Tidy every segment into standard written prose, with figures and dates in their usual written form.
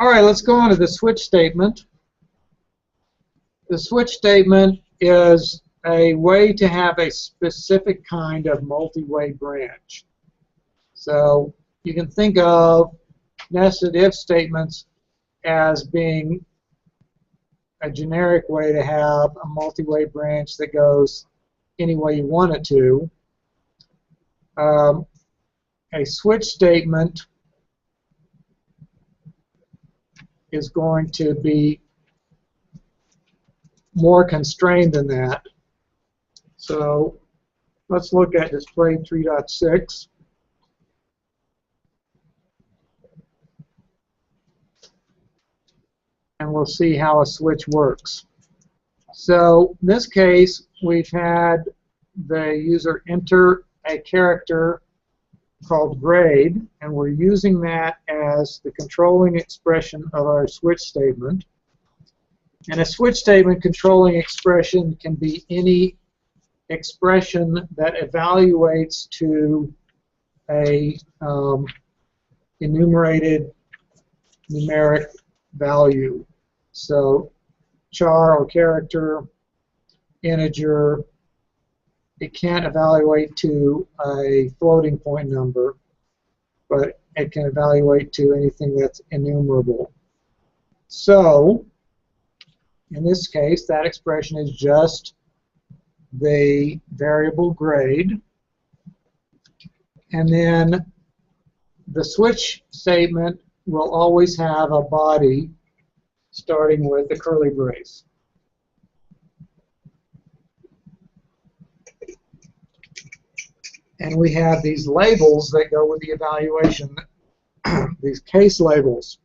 All right, let's go on to the switch statement. The switch statement is a way to have a specific kind of multi-way branch. So you can think of nested if statements as being a generic way to have a multi-way branch that goes any way you want it to. A switch statement is going to be more constrained than that. So let's look at display 3.6. And we'll see how a switch works. So in this case, we've had the user enter a character called grade, and we're using that as the controlling expression of our switch statement. And a switch statement controlling expression can be any expression that evaluates to a enumerated numeric value. So char or character, integer. It can't evaluate to a floating point number, but it can evaluate to anything that's enumerable. So in this case, that expression is just the variable grade. And then the switch statement will always have a body starting with the curly brace. And we have these labels that go with the evaluation, these case labels.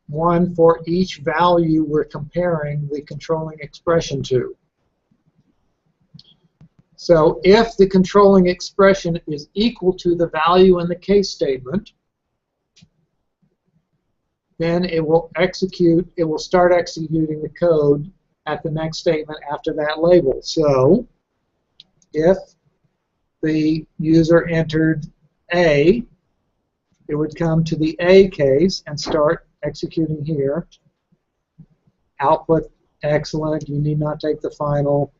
One for each value we're comparing the controlling expression to. So if the controlling expression is equal to the value in the case statement, then it will start executing the code at the next statement after that label. So if the user entered A, it would come to the A case and start executing here. Output, excellent, you need not take the final.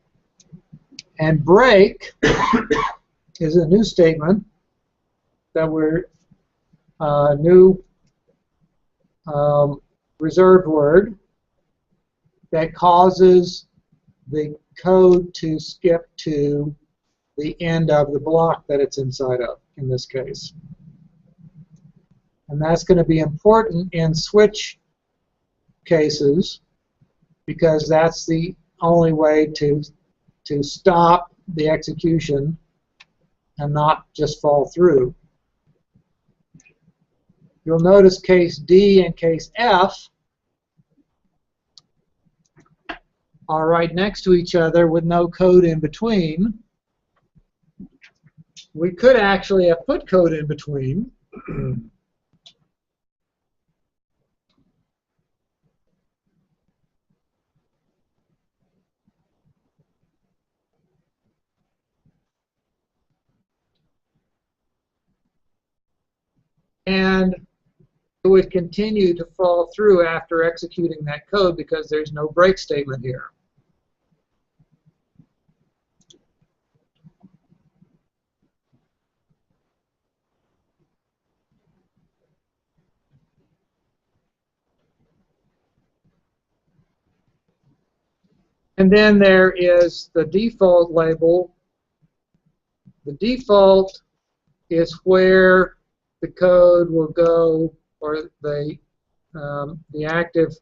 And break is a new statement that we're new reserved word that causes the code to skip to the end of the block that it's inside of, in this case. And that's going to be important in switch cases because that's the only way to stop the execution and not just fall through. You'll notice case D and case F are right next to each other with no code in between. We could actually have put code in between. And it would continue to fall through after executing that code because there's no break statement here. And then there is the default label. The default is where the code will go, or the active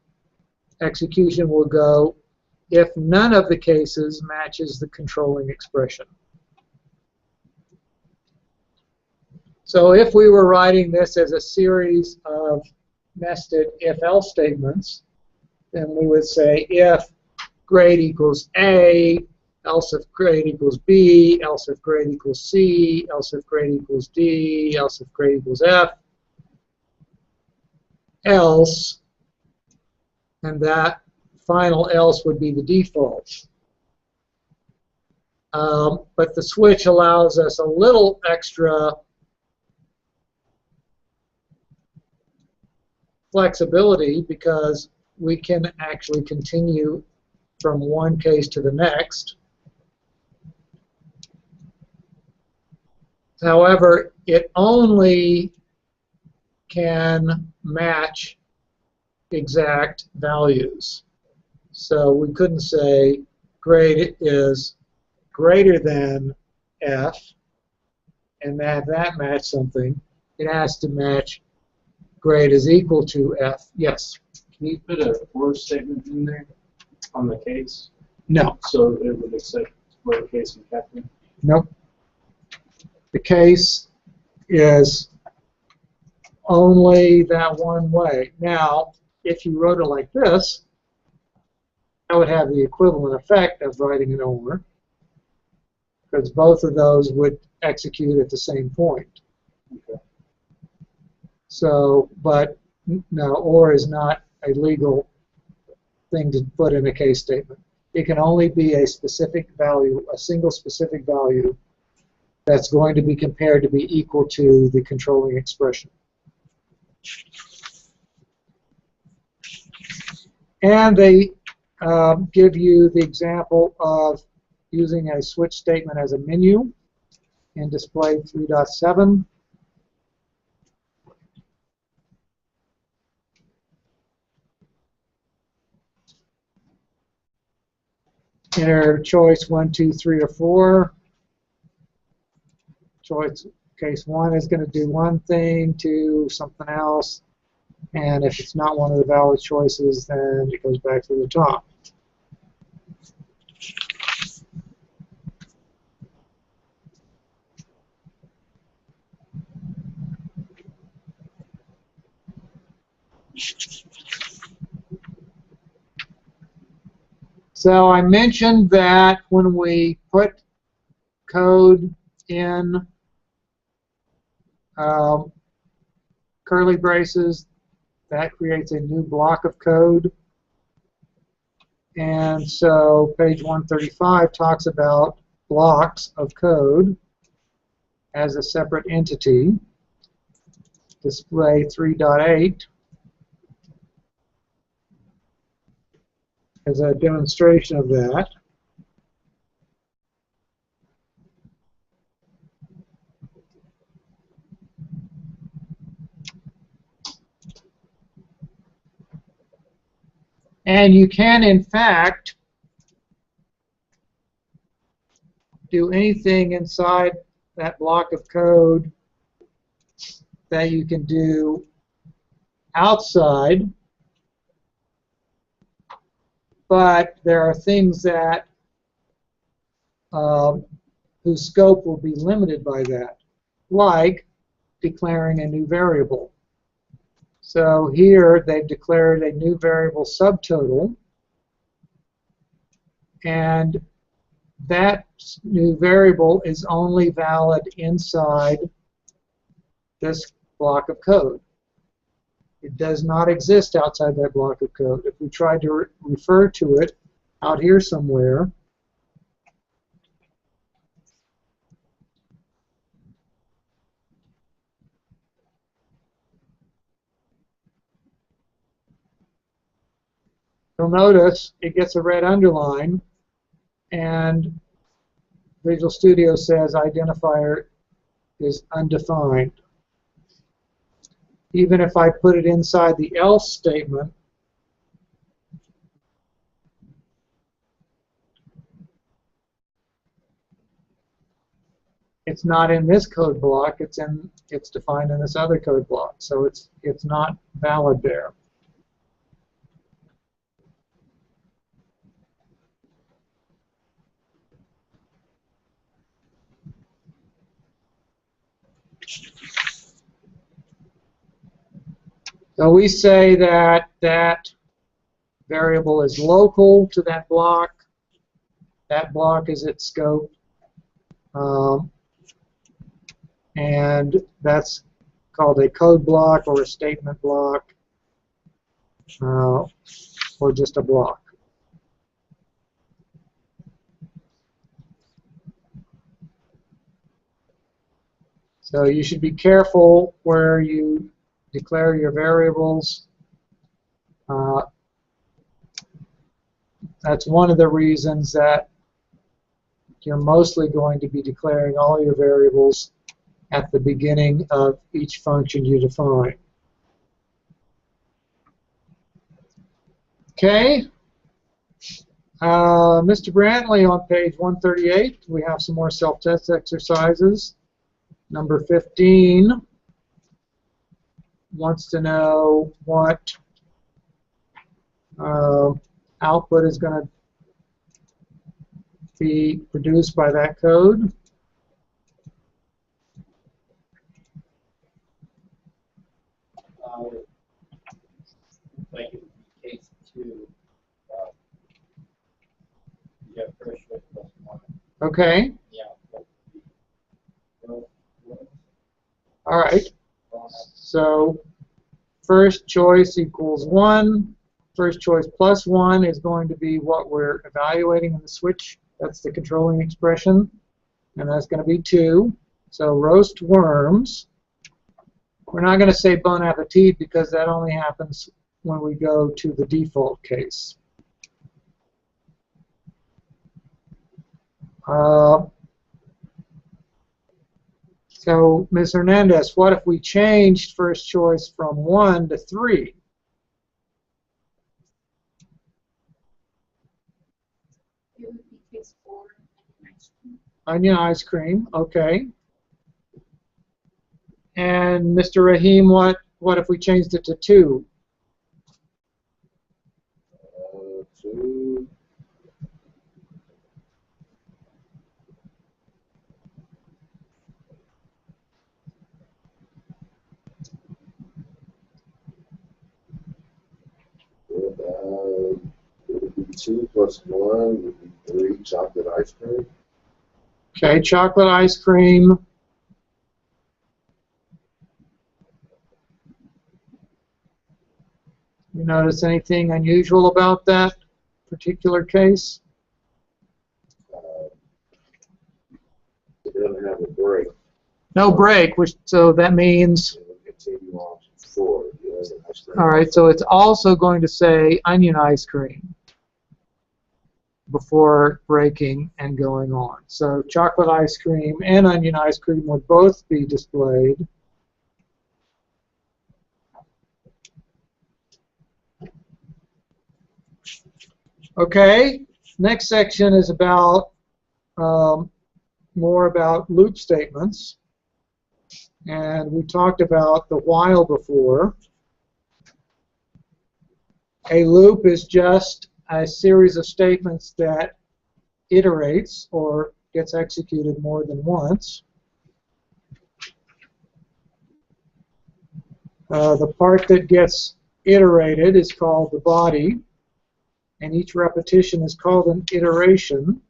execution will go if none of the cases matches the controlling expression. So if we were writing this as a series of nested if-else statements, then we would say if grade equals A, else if grade equals B, else if grade equals C, else if grade equals D, else if grade equals F, else, and that final else would be the default. But the switch allows us a little extra flexibility because we can actually continue from one case to the next. However, it only can match exact values. So we couldn't say grade is greater than F and have that match something. It has to match grade is equal to F. Yes? Can you put a or statement in there on the case? No. So it would accept lowercase and capital? Nope. The case is only that one way. Now, if you wrote it like this, that would have the equivalent effect of writing an OR, because both of those would execute at the same point. Okay. So, but no, OR is not a legal thing to put in a case statement. It can only be a specific value, a single specific value that's going to be compared to be equal to the controlling expression. And they give you the example of using a switch statement as a menu in display 3.7. Enter choice 1, 2, 3, or 4. Choice case 1 is going to do one thing, 2 something else, and if it's not one of the valid choices, then it goes back to the top. So I mentioned that when we put code in curly braces, that creates a new block of code. And so page 135 talks about blocks of code as a separate entity. Display 3.8 as a demonstration of that. And you can, in fact, do anything inside that block of code that you can do outside, but there are things that whose scope will be limited by that, like declaring a new variable. So here they've declared a new variable subtotal, and that new variable is only valid inside this block of code. It does not exist outside that block of code. If we tried to refer to it out here somewhere, you'll notice it gets a red underline, and Visual Studio says identifier is undefined. Even if I put it inside the else statement, it's not in this code block. It's defined in this other code block, so it's not valid there. So we say that that variable is local to that block. That block is its scope. And that's called a code block or a statement block or just a block. So you should be careful where you declare your variables That's one of the reasons that you're mostly going to be declaring all your variables at the beginning of each function you define. Okay. Mr. Brantley, on page 138, we have some more self-test exercises. Number 15 wants to know what output is going to be produced by that code. Like in case 2, you have first choice plus 1. Okay. Yeah. All right. So first choice equals 1. First choice plus 1 is going to be what we're evaluating in the switch. That's the controlling expression. And that's going to be 2. So roast worms. We're not going to say bon appetit because that only happens when we go to the default case. So, Ms. Hernandez, what if we changed first choice from 1 to 3? It would be case 4. Onion ice cream, okay. And Mr. Rahim, what if we changed it to 2? 2. It would be 2 plus 1 would be 3 chocolate ice cream. Okay, chocolate ice cream. You notice anything unusual about that particular case? It doesn't have a break. No break, so that means, It will continue on to 4. Ice cream. all right, so it's also going to say onion ice cream before breaking and going on. So chocolate ice cream and onion ice cream would both be displayed. Okay, next section is about more about loop statements. And we talked about the while before. A loop is just a series of statements that iterates or gets executed more than once. The part that gets iterated is called the body, and each repetition is called an iteration.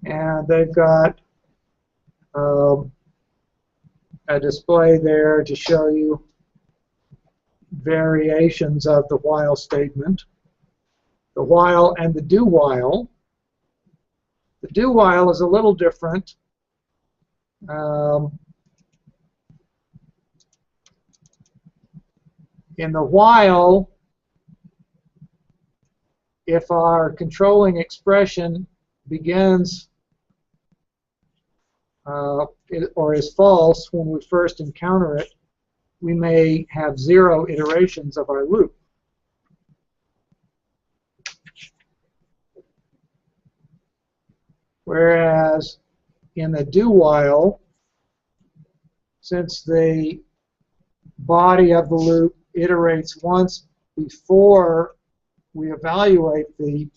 And they've got a display there to show you variations of the while statement. The while and the do while. The do while is a little different. In the while, if our controlling expression begins or is false when we first encounter it, we may have 0 iterations of our loop. Whereas in the do while, since the body of the loop iterates once before we evaluate the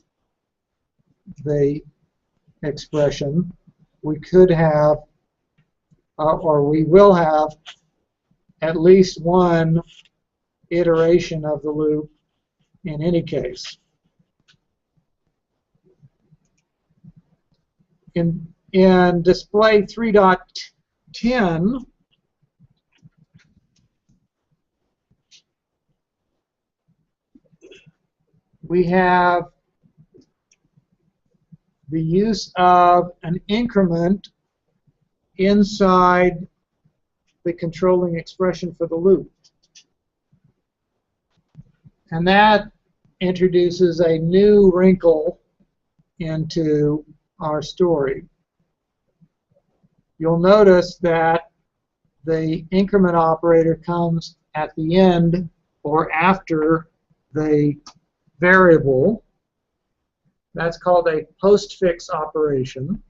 expression, we could have, or we will have, at least one iteration of the loop in any case. In display 3.10, we have the use of an increment inside the controlling expression for the loop. And that introduces a new wrinkle into our story. You'll notice that the increment operator comes at the end or after the variable. That's called a postfix operation.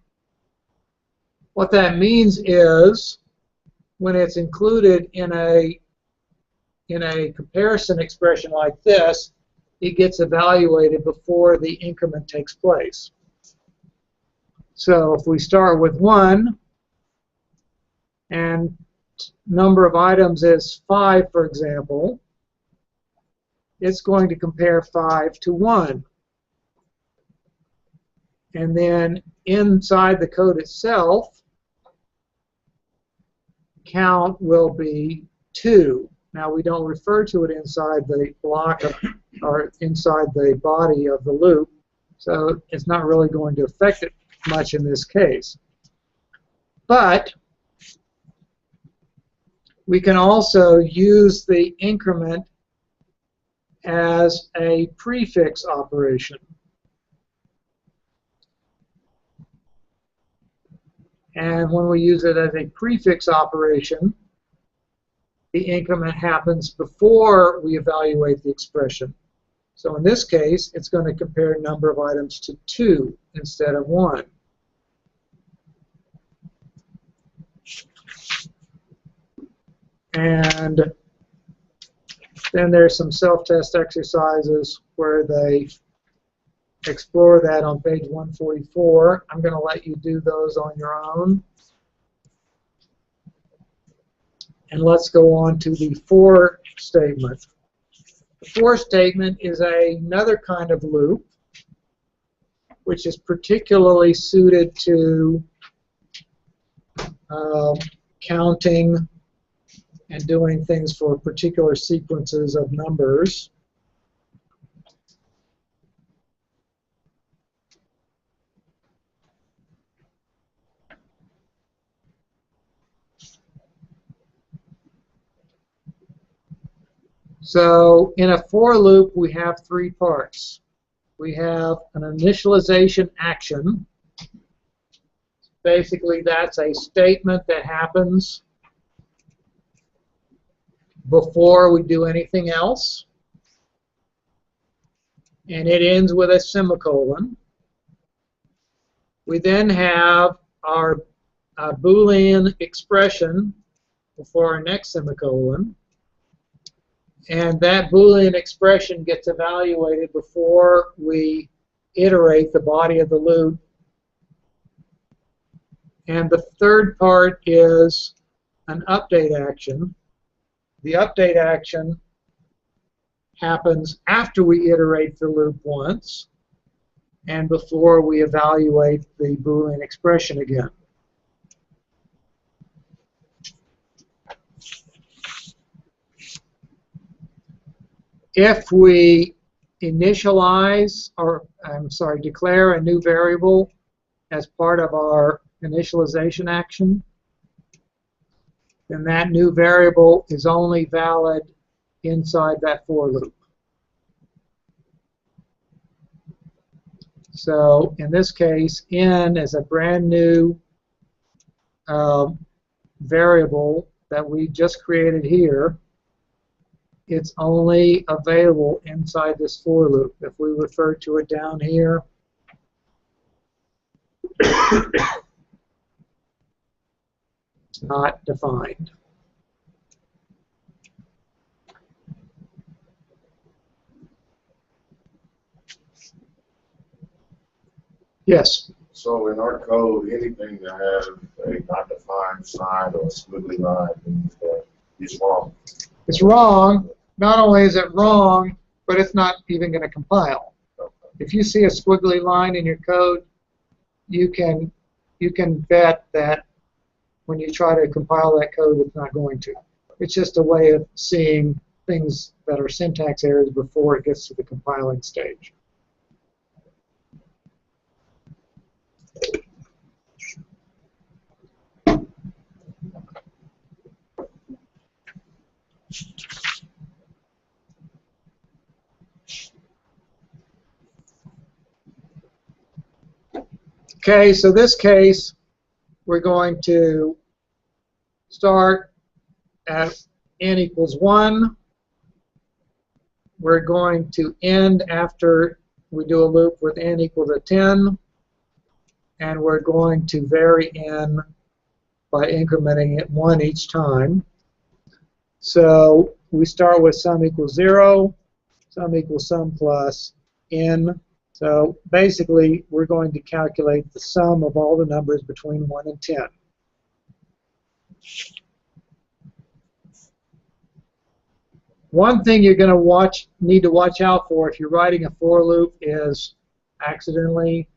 What that means is when it's included in a comparison expression like this, it gets evaluated before the increment takes place. So if we start with 1 and number of items is 5, for example, it's going to compare 5 to 1. And then inside the code itself, count will be 2. Now we don't refer to it inside the block of, or inside the body of the loop, so it's not really going to affect it much in this case. But we can also use the increment as a prefix operation. And when we use it as a prefix operation, the increment happens before we evaluate the expression. So in this case, it's going to compare number of items to 2 instead of 1. And then there's some self-test exercises where they explore that on page 144. I'm going to let you do those on your own. And let's go on to the for statement. The for statement is another kind of loop which is particularly suited to counting and doing things for particular sequences of numbers. So in a for loop, we have 3 parts. We have an initialization action. Basically, that's a statement that happens before we do anything else. And it ends with a semicolon. We then have our Boolean expression before our next semicolon. And that Boolean expression gets evaluated before we iterate the body of the loop. And the third part is an update action. The update action happens after we iterate the loop once and before we evaluate the Boolean expression again. If we initialize, or declare a new variable as part of our initialization action, then that new variable is only valid inside that for loop. So in this case, n is a brand new variable that we just created here. It's only available inside this for loop. If we refer to it down here, it's not defined. Yes? So in our code, anything that has a not defined sign or a squiggly line means that it's wrong. It's wrong. Not only is it wrong, but it's not even going to compile. If you see a squiggly line in your code, you can bet that when you try to compile that code, it's not going to. It's just a way of seeing things that are syntax errors before it gets to the compiling stage. Okay, so this case, we're going to start at n equals 1. We're going to end after we do a loop with n equal to 10. And we're going to vary n by incrementing it 1 each time. So we start with sum equals 0, sum equals sum plus n. So basically, we're going to calculate the sum of all the numbers between 1 and 10. One thing you're going to need to watch out for if you're writing a for loop is accidentally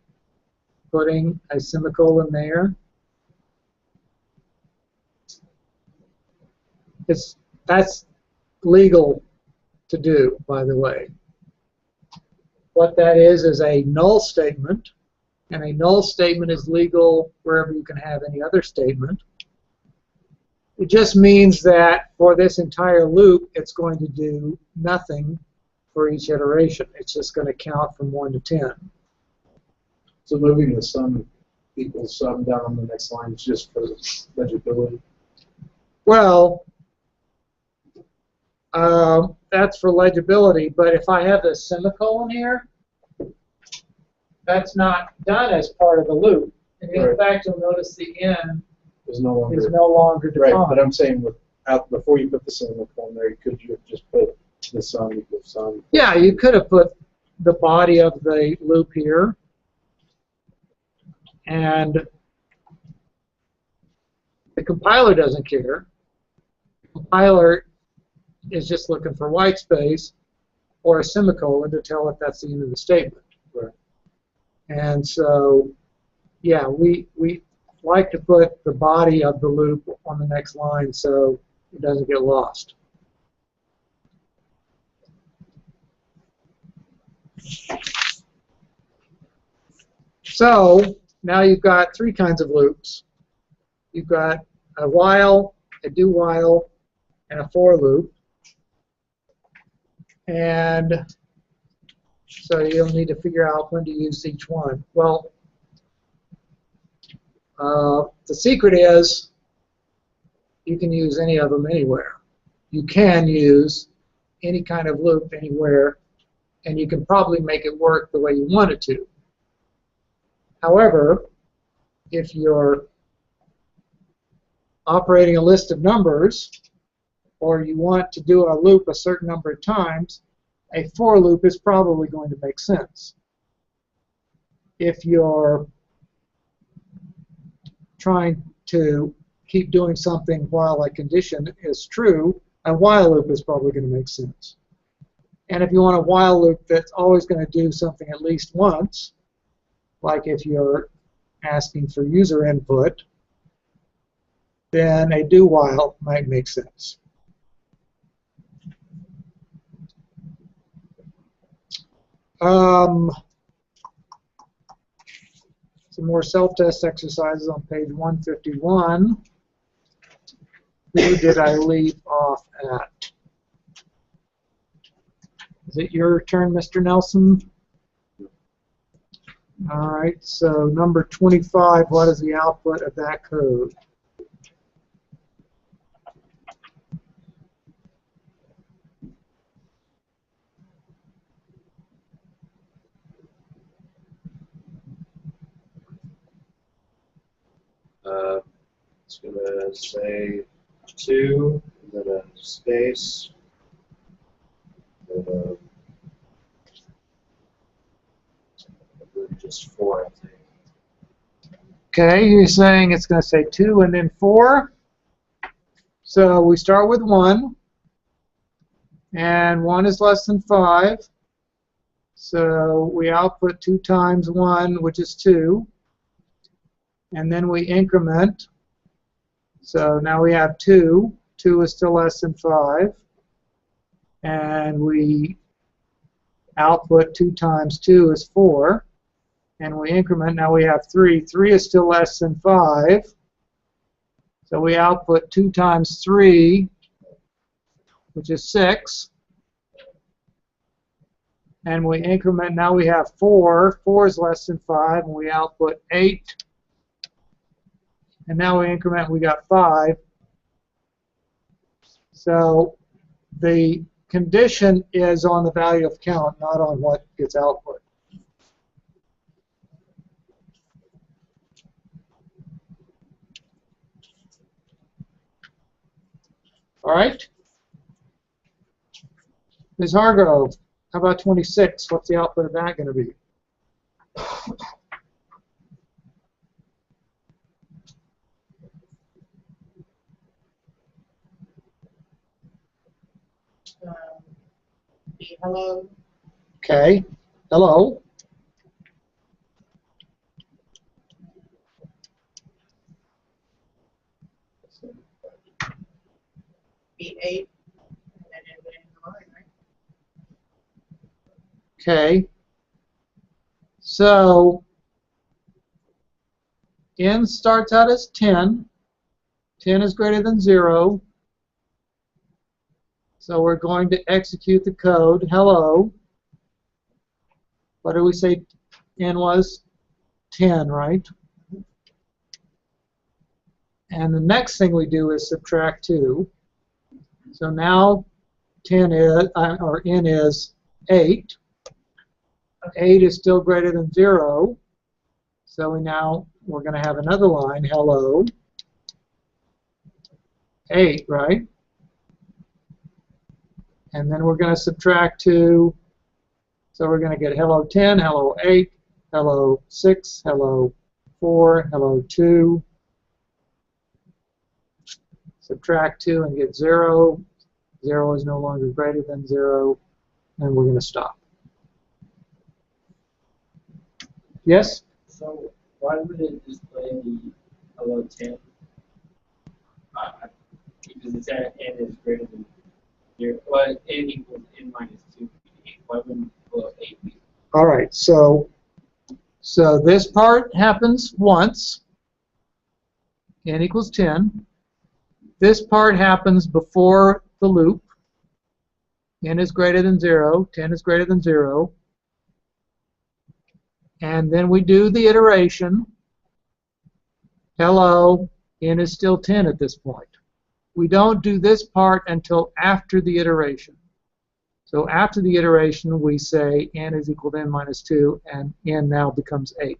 putting a semicolon there. That's legal to do, by the way. What that is a null statement, and a null statement is legal wherever you can have any other statement. It just means that for this entire loop, it's going to do nothing for each iteration. It's just going to count from 1 to 10. So moving the sum equals sum down on the next line is just for legibility. Well, that's for legibility, but if I have a semicolon here, that's not done as part of the loop. And in fact, you'll notice the end Is no longer, is no longer right, defined. but I'm saying before you put the semicolon there, could you have just put the sum equals sum? Yeah, you could have put the body of the loop here, and the compiler doesn't care. The compiler is just looking for white space or a semicolon to tell it that's the end of the statement. Right. And so, yeah, we like to put the body of the loop on the next line so it doesn't get lost. So now you've got 3 kinds of loops. You've got a while, a do while, and a for loop. And so you'll need to figure out when to use each one. Well, the secret is you can use any of them anywhere. You can use any kind of loop anywhere, and you can probably make it work the way you want it to. However, if you're operating a list of numbers, or you want to do a loop a certain number of times, a for loop is probably going to make sense. If you're trying to keep doing something while a condition is true, a while loop is probably going to make sense. And if you want a while loop that's always going to do something at least once, like if you're asking for user input, then a do while might make sense. Some more self-test exercises on page 151. Who did I leave off at? Is it your turn, Mr. Nelson? All right, so number 25, what is the output of that code? It's going to say 2, and then a space, and then just 4, I think. Okay, you're saying it's going to say 2 and then 4. So we start with 1, and 1 is less than 5. So we output 2 times 1, which is 2. And then we increment. So now we have 2. 2 is still less than 5. And we output 2 times 2 is 4. And we increment. Now we have 3. 3 is still less than 5. So we output 2 times 3, which is 6. and we increment. Now we have 4. 4 is less than 5, and we output 8. And now we increment, we got 5. So the condition is on the value of count, not on what gets output. All right? Ms. Hargrove, how about 26? What's the output of that going to be? Hello. Okay. Hello. B8. And then the line, right? Okay. So n starts out as 10. 10 is greater than 0. So we're going to execute the code. Hello. What do we say n was? 10, right? And the next thing we do is subtract 2. So now 10 is, or n is 8. 8 is still greater than 0. So we're going to have another line, hello. 8, right? And then we're going to subtract 2. So we're going to get hello 10, hello 8, hello 6, hello 4, hello 2. Subtract 2 and get 0. 0 is no longer greater than 0. And we're going to stop. Yes? So why would it display the hello 10? Because it's at n is greater than 0. Well, n equals n minus 2. Why wouldn't hello 8 be? All right. So this part happens once. N equals 10. This part happens before the loop. N is greater than 0. 10 is greater than 0. And then we do the iteration. Hello, n is still 10 at this point. We don't do this part until after the iteration. So after the iteration, we say n is equal to n minus 2, and n now becomes 8.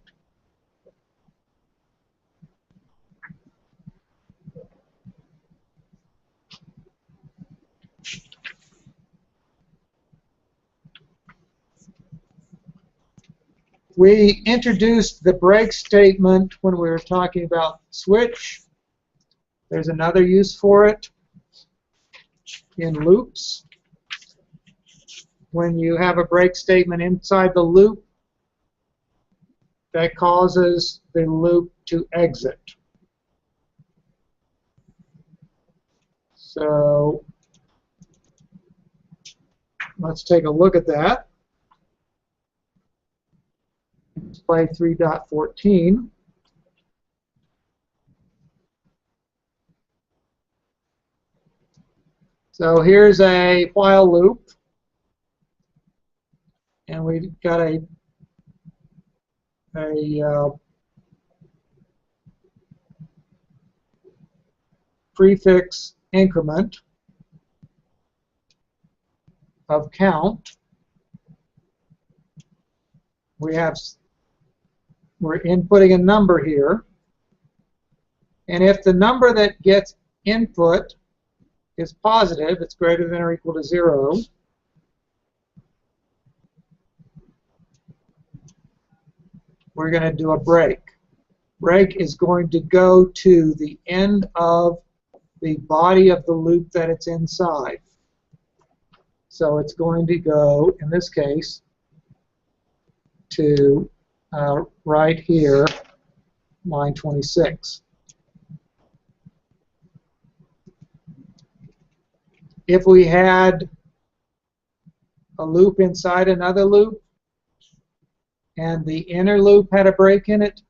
We introduced the break statement when we were talking about switch. There's another use for it in loops. When you have a break statement inside the loop, that causes the loop to exit. So let's take a look at that. Play 3.14. So here's a while loop, and we've got a prefix increment of count. We're inputting a number here, and if the number that gets input is positive, it's greater than or equal to 0, we're going to do a break. Break is going to go to the end of the body of the loop that it's inside. So it's going to go, in this case, to right here, line 26. If we had a loop inside another loop, and the inner loop had a break in it,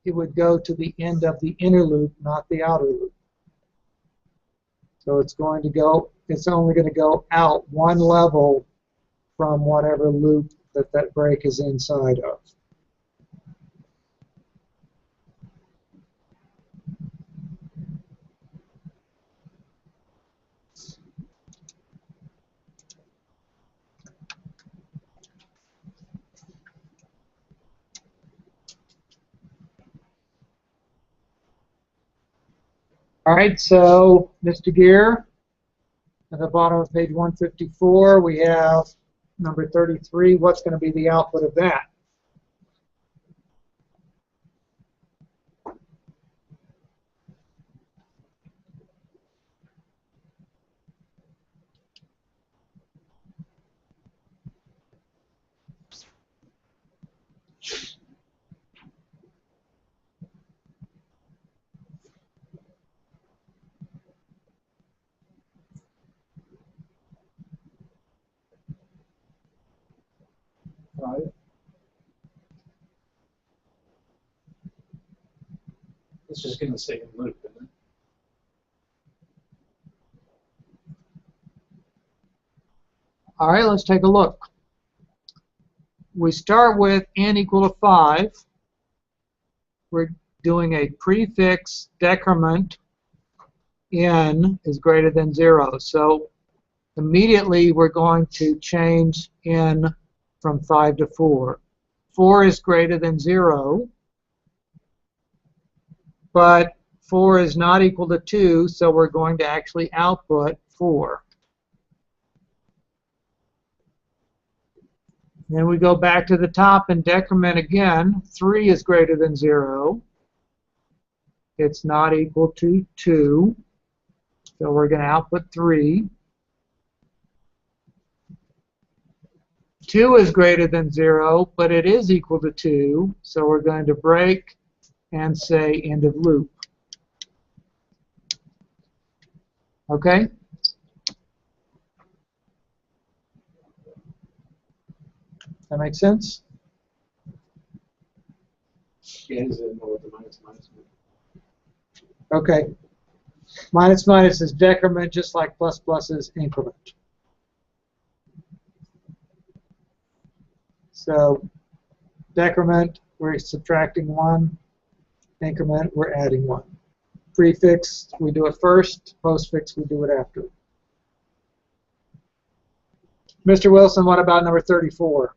it would go to the end of the inner loop, not the outer loop. So it's only going to go out one level from whatever loop that that break is inside of. All right, so Mr. Gear, at the bottom of page 154, we have number 33. What's going to be the output of that? Five. It's just going to stay in loop, isn't it? All right, let's take a look. We start with n equal to 5. We're doing a prefix decrement. N is greater than 0. So immediately we're going to change n from 5 to 4. 4 is greater than 0, but 4 is not equal to 2, so we're going to actually output 4. Then we go back to the top and decrement again. 3 is greater than 0. It's not equal to 2, so we're going to output 3. 2 is greater than 0, but it is equal to 2, so we're going to break and say end of loop. Okay? That make sense? Yeah, is it more with the minus minus? Okay. Minus minus is decrement, just like plus plus is increment. So decrement, we're subtracting 1. Increment, we're adding 1. Prefix, we do it first. Postfix, we do it after. Mr. Wilson, what about number 34?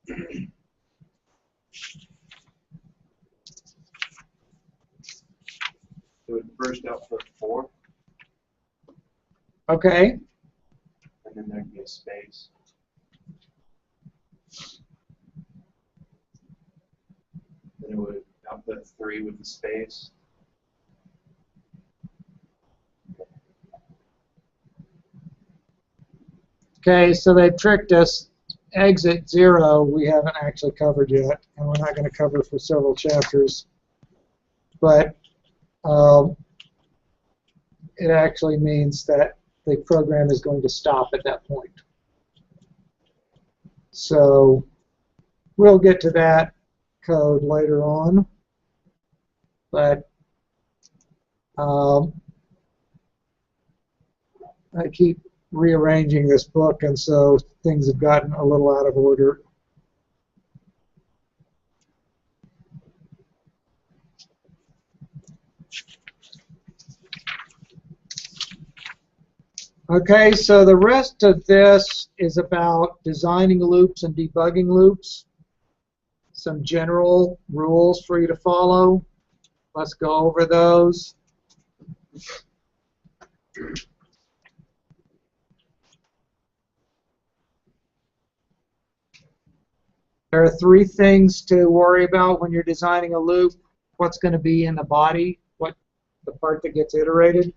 It would first output 4, Okay. and then there'd be a space. Then it would output 3 with the space. Okay, so they tricked us. Exit 0 we haven't actually covered yet, and we're not going to cover for several chapters. But it actually means that the program is going to stop at that point. So we'll get to that code later on. But I keep rearranging this book, and so things have gotten a little out of order. Okay, so the rest of this is about designing loops and debugging loops. Some general rules for you to follow. Let's go over those. There are 3 things to worry about when you're designing a loop. What's going to be in the body, what the part that gets iterated.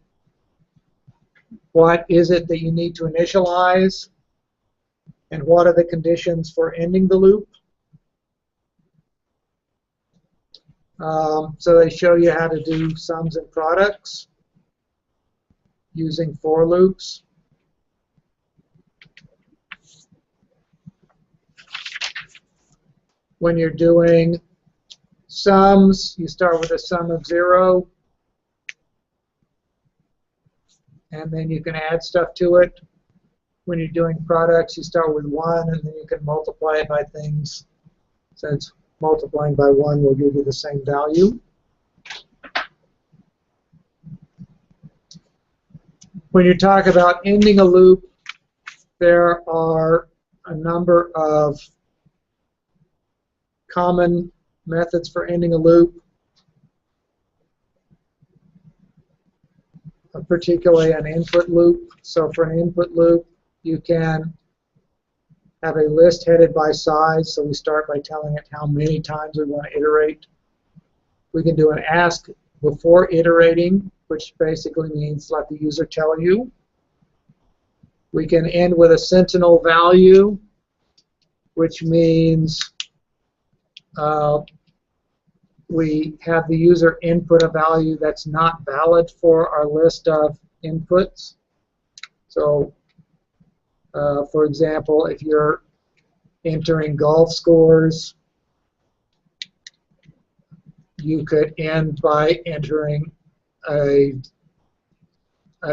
What is it that you need to initialize? And what are the conditions for ending the loop? So they show you how to do sums and products using for loops. When you're doing sums, you start with a sum of 0. and then you can add stuff to it. When you're doing products, you start with 1, and then you can multiply it by things, since multiplying by 1 will give you the same value. When you talk about ending a loop, there are a number of common methods for ending a loop, particularly an input loop. So for an input loop, you can have a list headed by size, so we start by telling it how many times we want to iterate. We can do an ask before iterating, which basically means let the user tell you. We can end with a sentinel value, which means we have the user input a value that's not valid for our list of inputs. So, for example, if you're entering golf scores, you could end by entering a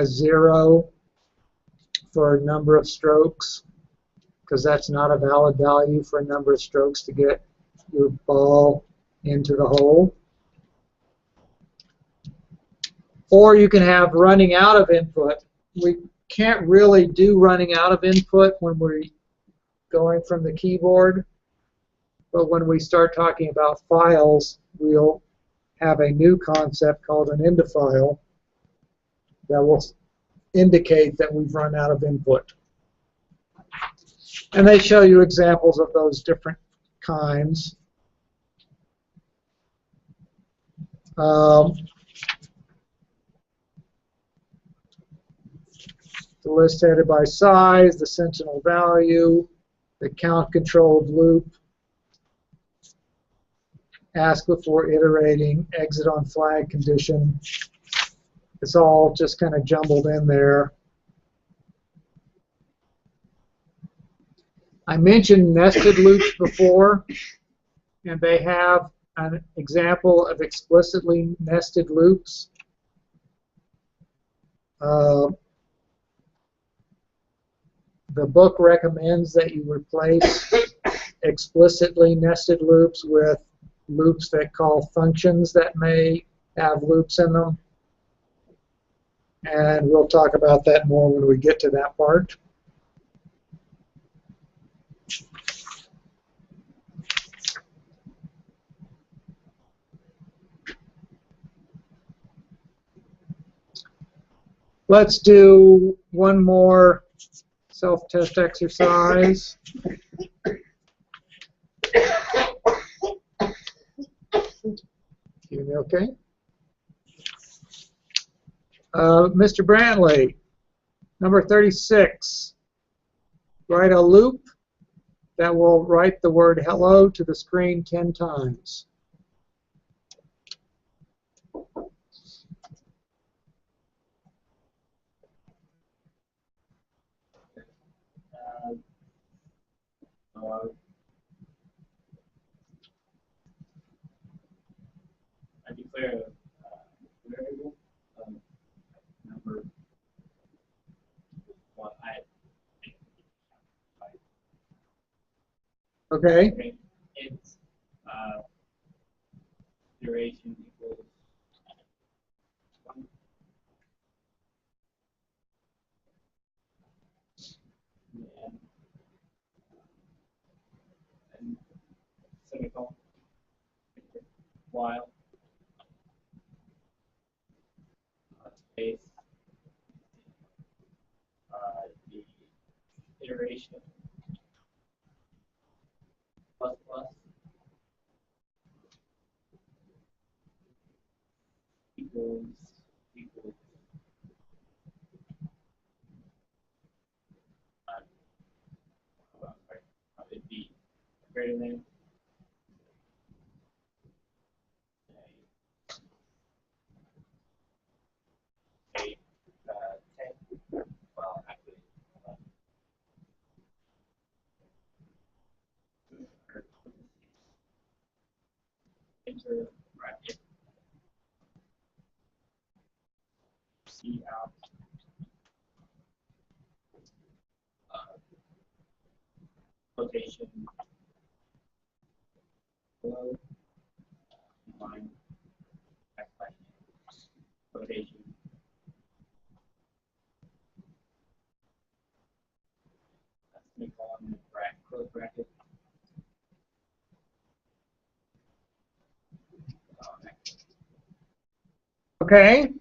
0 for a number of strokes, because that's not a valid value for a number of strokes to get your ball into the hole. Or you can have running out of input. We can't really do running out of input when we're going from the keyboard, but when we start talking about files, we'll have a new concept called an end of file that will indicate that we've run out of input. And they show you examples of those different kinds. The list headed by size, the sentinel value, the count-controlled loop, ask before iterating, exit on flag condition. It's all just kind of jumbled in there. I mentioned nested loops before, and they have an example of explicitly nested loops. The book recommends that you replace explicitly nested loops with loops that call functions that may have loops in them. And we'll talk about that more when we get to that part. Let's do one more self-test exercise. You okay? Mr. Brantley, number 36. Write a loop that will write the word hello to the screen 10 times. I declare a variable number what I Okay. think its duration equals 1. And semicolon while space the iteration plus plus equals it'd be greater than a 10. Well, actually, enter bracket C out quotation, hello, line, backslash, quotation. Semicolon, close bracket. Okay.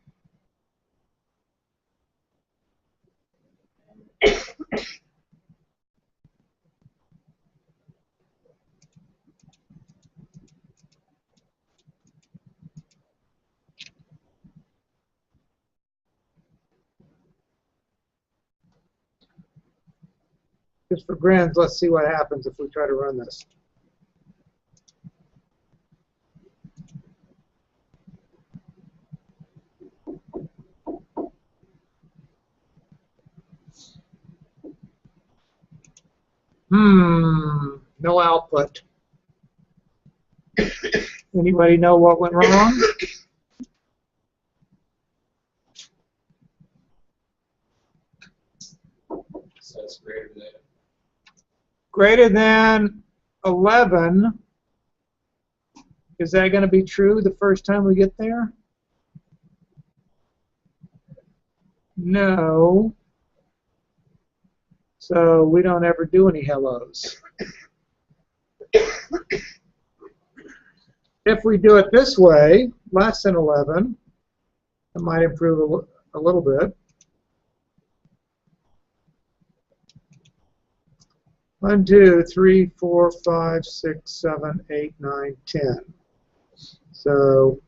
Just for grins, let's see what happens if we try to run this. No output. Anybody know what went wrong? So it's Greater than 11. Is that going to be true the first time we get there? No. So we don't ever do any hellos. If we do it this way, less than 11, it might improve a little bit. 1, 2, 3, 4, 5, 6, 7, 8, 9, 10. So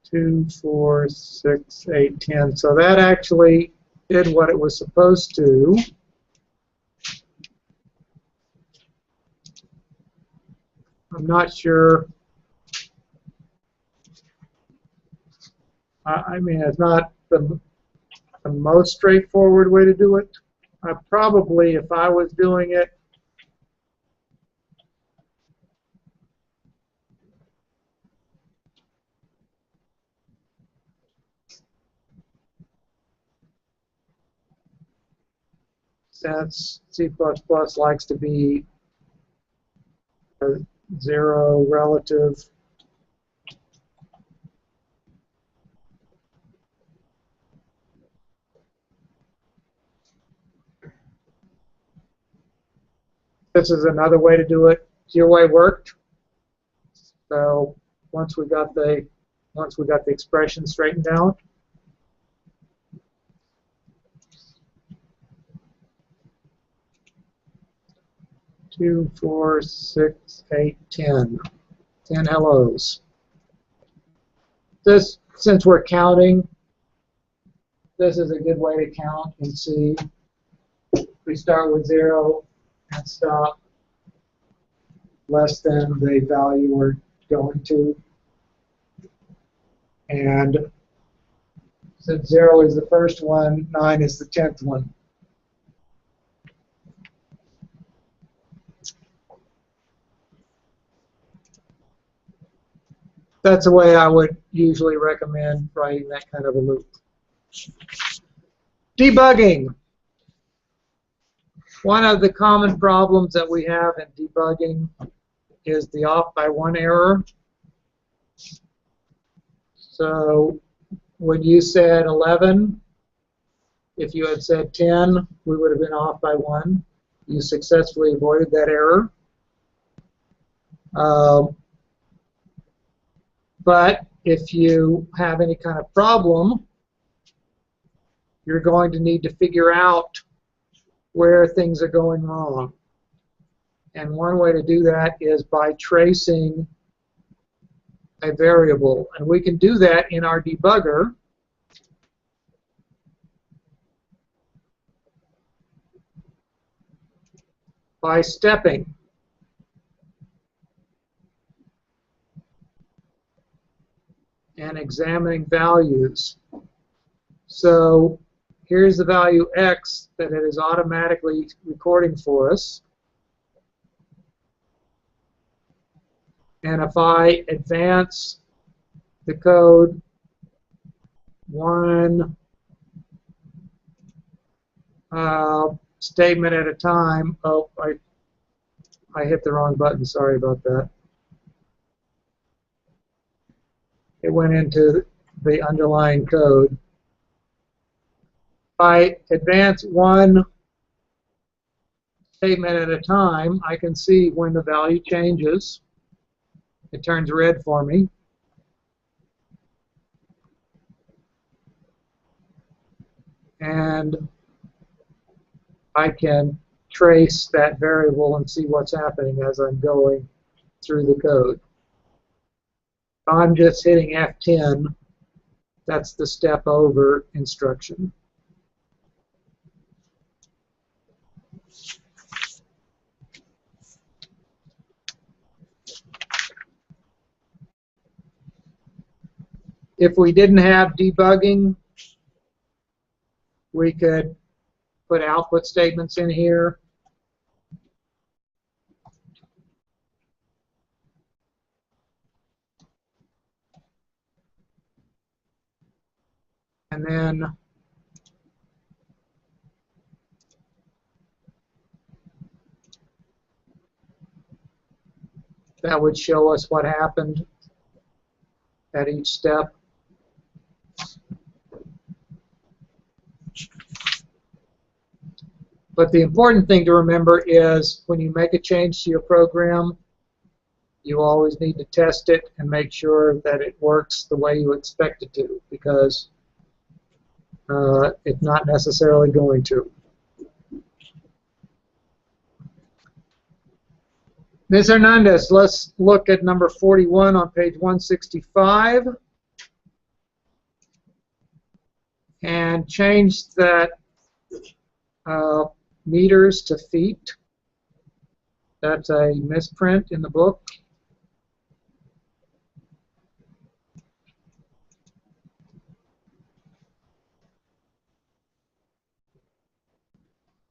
2, 4, 6, 8, 10. So that actually did what it was supposed to. I'm not sure. I mean, it's not the most straightforward way to do it. I probably, if I was doing it, since C++ likes to be a zero relative, this is another way to do it. Your way worked. So once we got the expression straightened out, two, 4, 6, 8, 10. 10 hellos. This, since we're counting, this is a good way to count and see. We start with 0 and stop less than the value we're going to. And since 0 is the first one, 9 is the 10th one. That's the way I would usually recommend writing that kind of a loop. Debugging. One of the common problems that we have in debugging is the off by 1 error. So when you said 11, if you had said 10, we would have been off by 1. You successfully avoided that error. But if you have any kind of problem, you're going to need to figure out where things are going wrong. And one way to do that is by tracing a variable. And we can do that in our debugger by stepping. And examining values. So here's the value x that it is automatically recording for us. And if I advance the code 1, statement at a time. Oh, I hit the wrong button. Sorry about that. It went into the underlying code. If I advance one statement at a time, I can see when the value changes. It turns red for me. And I can trace that variable and see what's happening as I'm going through the code. I'm just hitting F10. That's the step over instruction. If we didn't have debugging, we could put output statements in here. And then that would show us what happened at each step. But the important thing to remember is when you make a change to your program, you always need to test it and make sure that it works the way you expect it to, because it's not necessarily going to. Ms. Hernandez, let's look at number 41 on page 165 and change that meters to feet. That's a misprint in the book.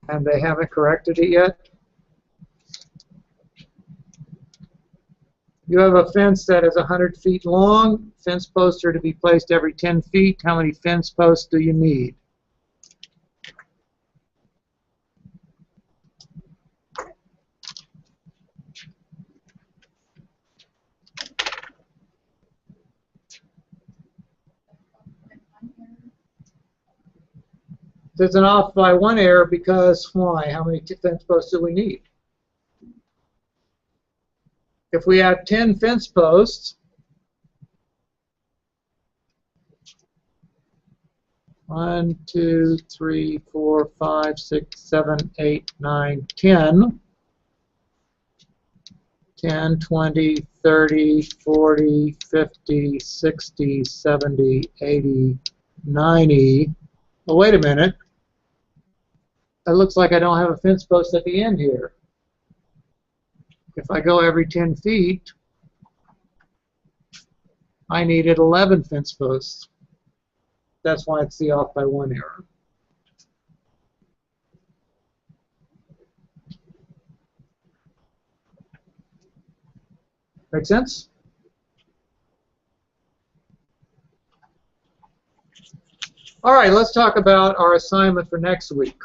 And they haven't corrected it yet. You have a fence that is 100 feet long. Fence posts are to be placed every 10 feet. How many fence posts do you need? There's an off by one error because why? How many fence posts do we need? If we have 10 fence posts, 1, 2, 3, 4, 5, 6, 7, 8, 9, 10, 10, 20, 30, 40, 50, 60, 70, 80, 90. Oh, wait a minute. It looks like I don't have a fence post at the end here. If I go every 10 feet, I needed 11 fence posts. That's why it's the off by one error. Make sense? All right, let's talk about our assignment for next week.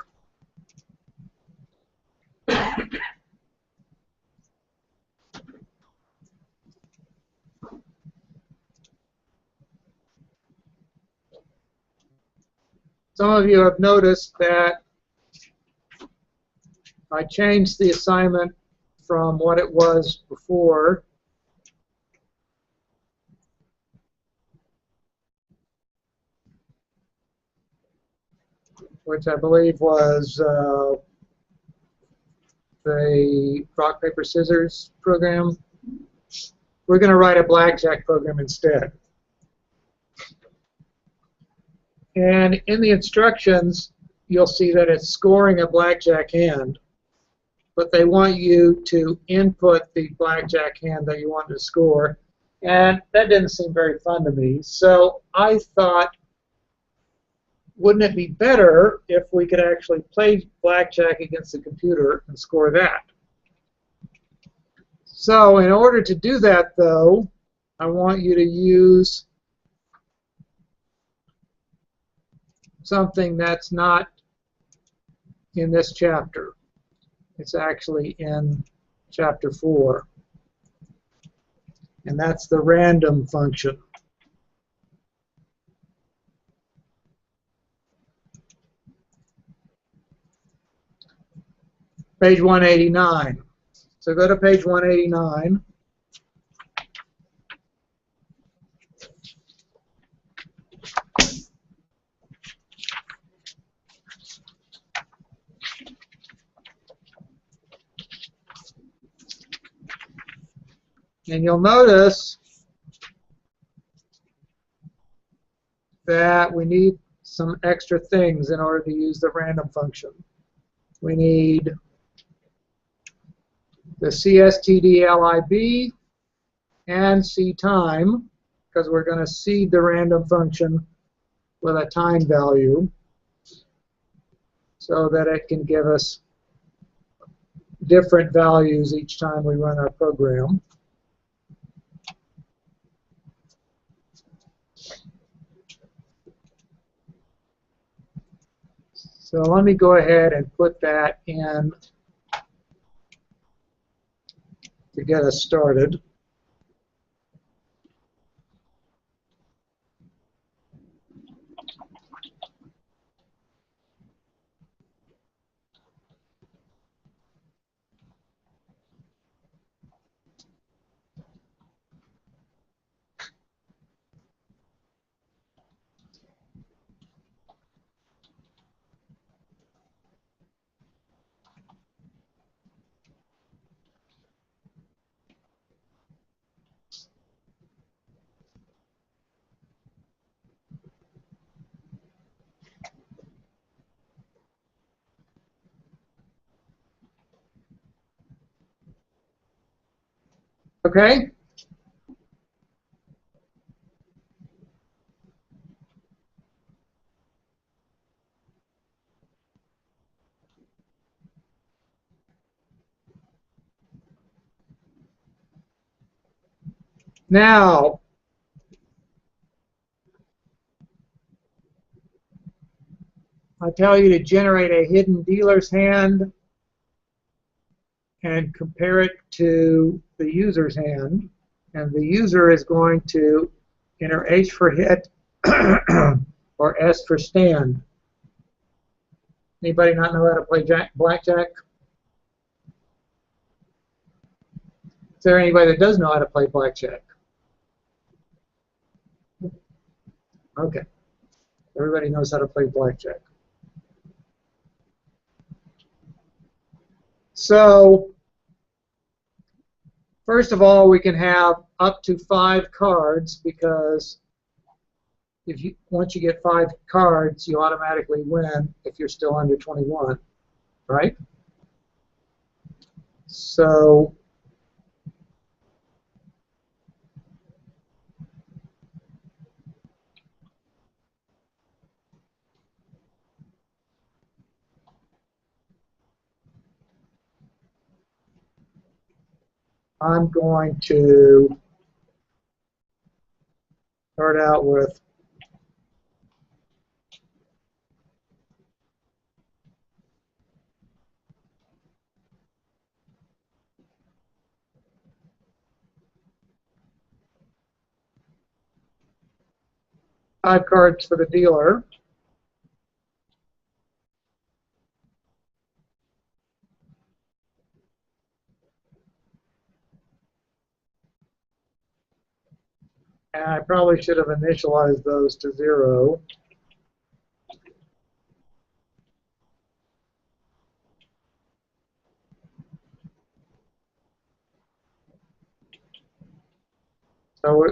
Some of you have noticed that I changed the assignment from what it was before. Which I believe was the rock, paper, scissors program. We're going to write a blackjack program instead. And in the instructions, you'll see that it's scoring a blackjack hand, but they want you to input the blackjack hand that you want to score, and that didn't seem very fun to me. So I thought, wouldn't it be better if we could actually play blackjack against the computer and score that? So in order to do that, though, I want you to use something that's not in this chapter. It's actually in chapter 4. And that's the random function. Page 189. So go to page 189. And you'll notice that we need some extra things in order to use the random function. We need the CSTDLIB and CTime, because we're going to seed the random function with a time value so that it can give us different values each time we run our program. So let me go ahead and put that in to get us started. Okay? Now, I tell you to generate a hidden dealer's hand and compare it to the user's hand. And the user is going to enter H for hit or S for stand. Anybody not know how to play blackjack? Is there anybody that does know how to play blackjack? Okay. Everybody knows how to play blackjack. So, first of all, we can have up to 5 cards because once you get 5 cards, you automatically win if you're still under 21, right? So, I'm going to start out with five cards for the dealer. And I probably should have initialized those to 0. So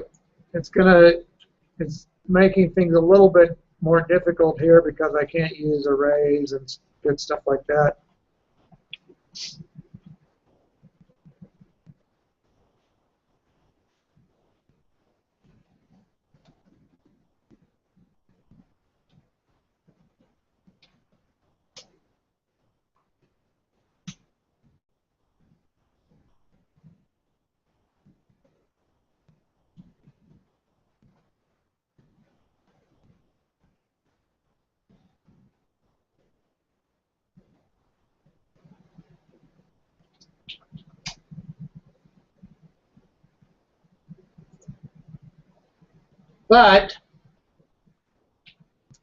it's making things a little bit more difficult here because I can't use arrays and good stuff like that. But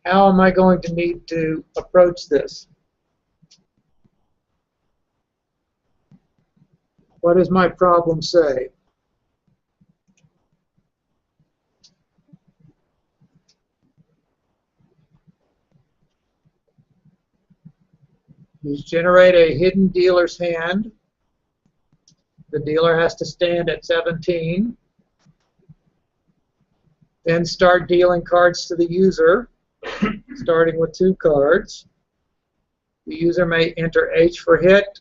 how am I going to need to approach this? What does my problem say? You generate a hidden dealer's hand. The dealer has to stand at 17. Then start dealing cards to the user, starting with 2 cards. The user may enter H for hit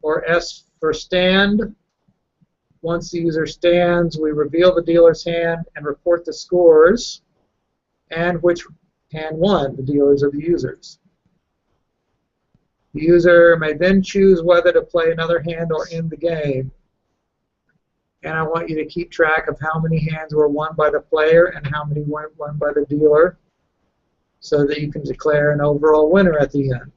or S for stand. Once the user stands, we reveal the dealer's hand and report the scores and which hand won, the dealer's or the user's. The user may then choose whether to play another hand or end the game. And I want you to keep track of how many hands were won by the player and how many were won by the dealer so that you can declare an overall winner at the end.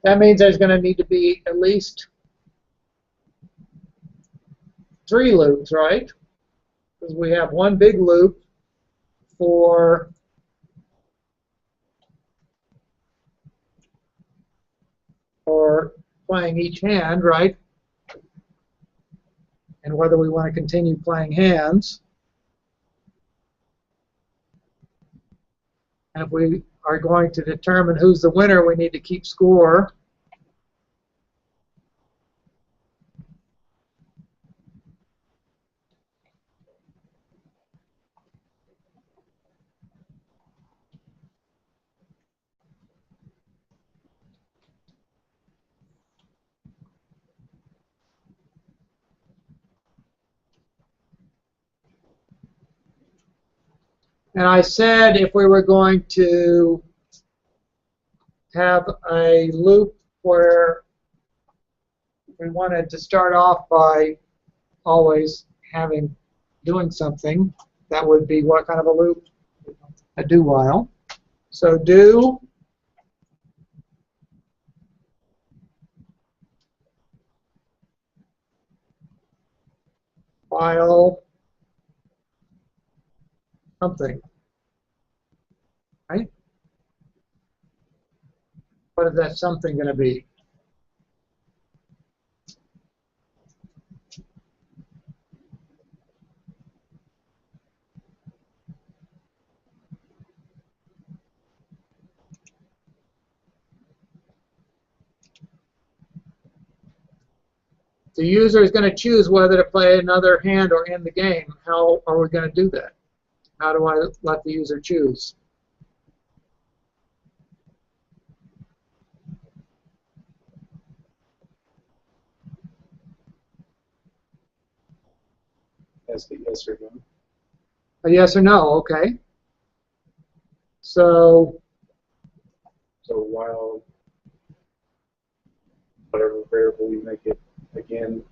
That means there's going to need to be at least 3 loops, right? Because we have one big loop for playing each hand, right? And whether we want to continue playing hands. And if we are going to determine who's the winner, we need to keep score. And I said if we were going to have a loop where we wanted to start off by always doing something, that would be what kind of a loop? A do while. So do while something, right? What is that something going to be? The user is going to choose whether to play another hand or end the game. How are we going to do that? How do I let the user choose? Ask a yes or no. A yes or no, okay. So While whatever variable we make it, again,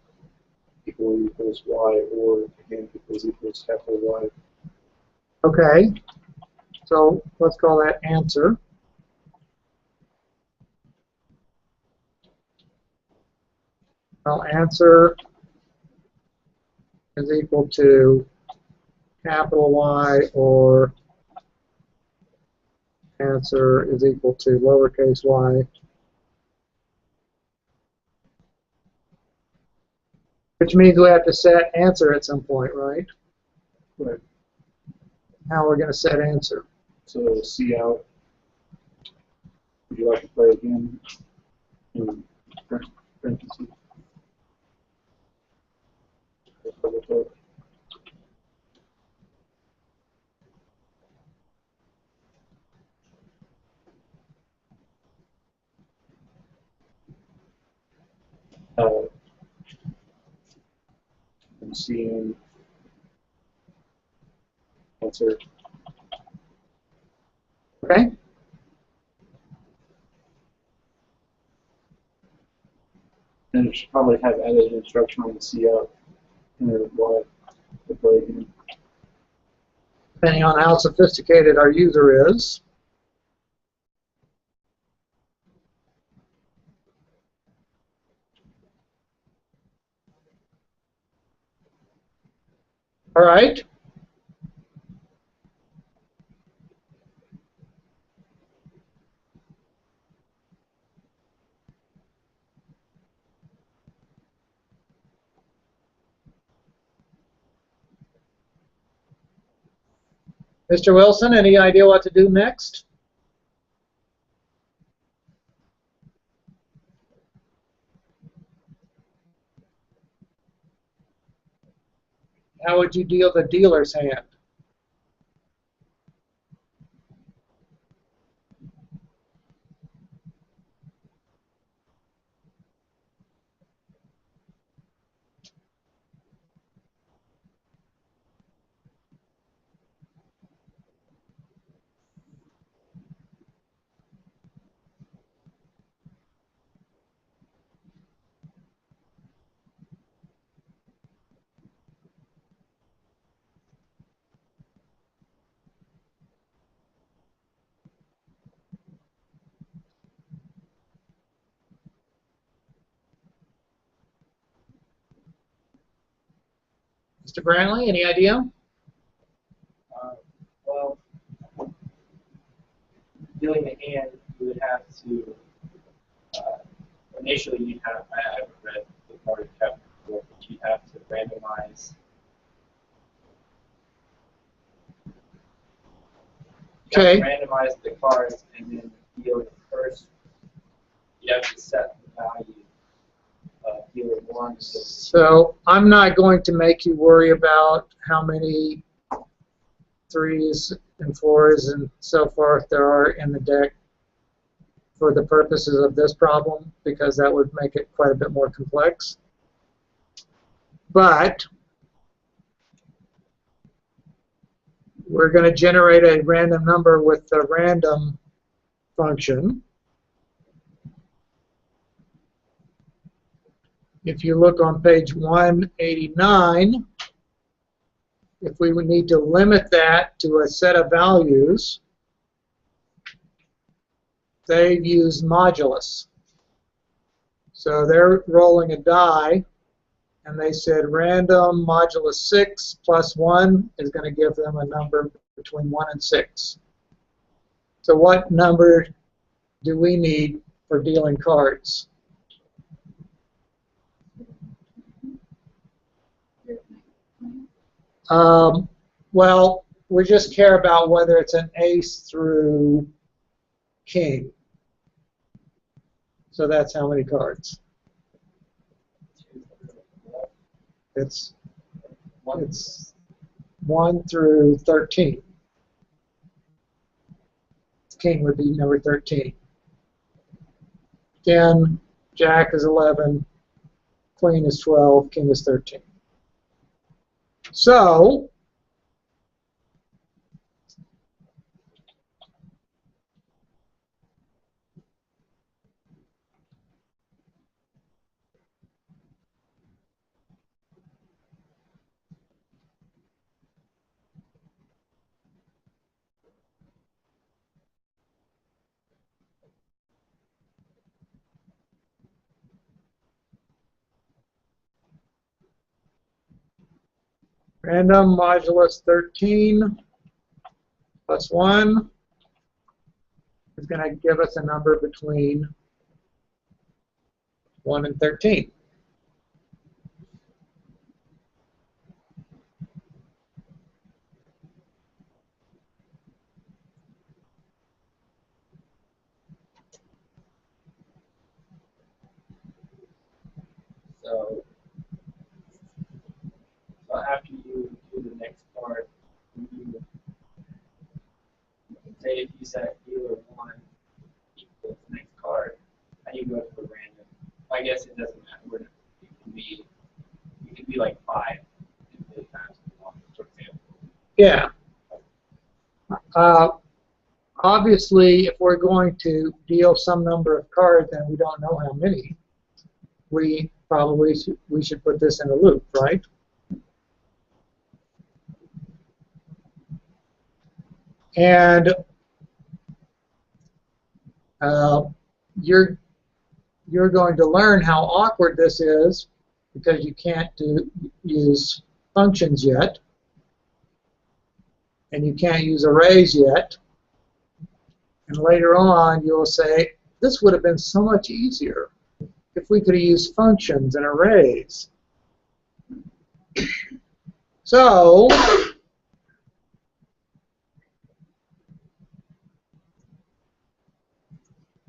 equals y, or again equals half of y. okay. So let's call that answer. Well, answer is equal to capital Y, or answer is equal to lowercase y. Which means we have to set answer at some point, right? Right. How we're going to set answer. So C out. Would you like to play again? In parentheses. And C in answer. Okay? And it should probably have added an instruction on the C out and then Y to play again. Depending on how sophisticated our user is. All right. Mr. Wilson, any idea what to do next? How would you deal the dealer's hand? Mr. Brantley, any idea? Well, dealing the hand, you would have to, initially you'd have, I haven't read the card chapter before, but you'd have to randomize. Okay. You have to randomize the cards and then deal it first. You have to set the value of dealer 1. So I'm not going to make you worry about how many 3s and 4s and so forth there are in the deck for the purposes of this problem, because that would make it quite a bit more complex. But we're going to generate a random number with the random function. If you look on page 189, if we would need to limit that to a set of values, they've used modulus. So they're rolling a die, and they said random modulus 6 plus 1 is going to give them a number between 1 and 6. So what number do we need for dealing cards? Well, we just care about whether it's an ace through king. So that's how many cards. It's 1 through 13. King would be number 13. Again, Jack is 11, Queen is 12, King is 13. So random modulus 13 plus 1 is going to give us a number between 1 and 13. So after you do the next part, you say if you set dealer 1 equals the next card, and you go to the random. I guess it doesn't matter. It could be like 5 infinite times, for example. Yeah. Obviously, if we're going to deal some number of cards and we don't know how many, we should put this in a loop, right? And you're going to learn how awkward this is because you can't use functions yet. and you can't use arrays yet. And later on, you'll say, this would have been so much easier if we could have used functions and arrays. So,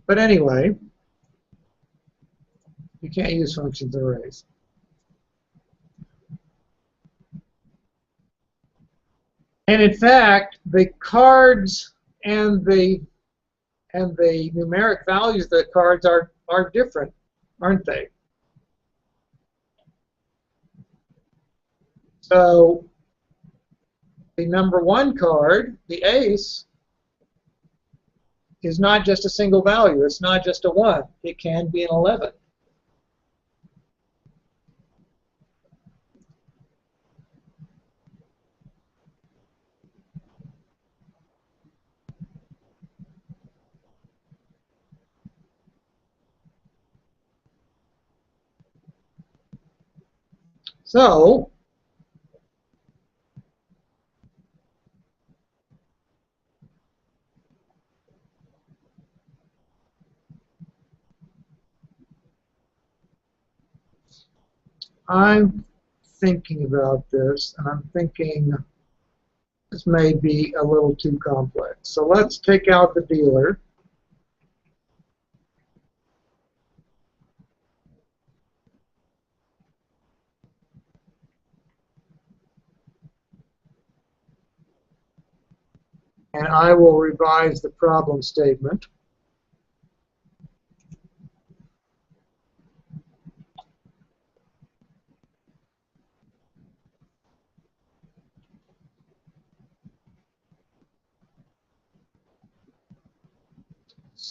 but anyway, you can't use functions and arrays. And in fact, the cards and the numeric values of the cards are different, aren't they? So the number 1 card, the ace, is not just a single value. It's not just a 1. It can be an 11. So, I'm thinking about this, and I'm thinking this may be a little too complex. So let's take out the dealer. And I will revise the problem statement.